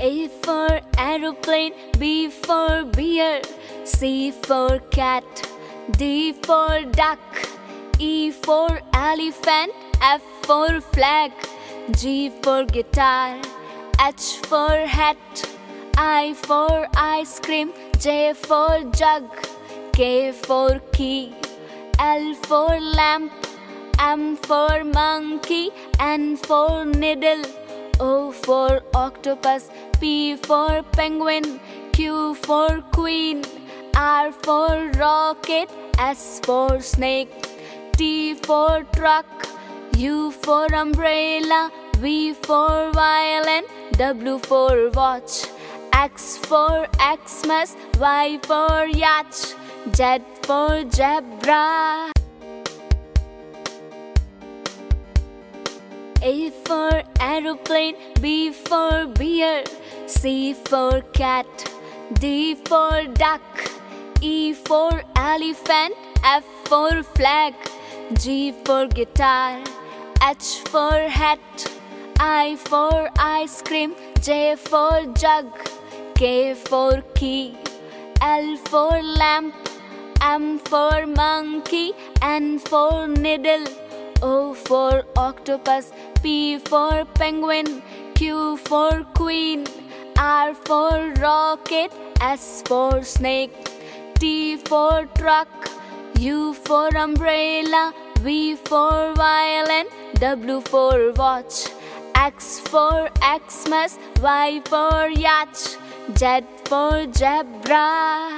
A for aeroplane, B for beer, C for cat, D for duck, E for elephant, F for flag, G for guitar, H for hat, I for ice cream, J for jug, K for key, L for lamp, M for monkey, N for needle, O for octopus, P for penguin, Q for queen, R for rocket, S for snake, T for truck, U for umbrella, V for violin, W for watch, X for Xmas, Y for yacht, Z for zebra. A for aeroplane, B for beer, C for cat, D for duck, E for elephant, F for flag, G for guitar, H for hat, I for ice cream, J for jug, K for key, L for lamp, M for monkey, N for needle, O for octopus, P for penguin, Q for queen, R for rocket, S for snake, T for truck, U for umbrella, V for violin, W for watch, X for Xmas, Y for yacht, Z for zebra.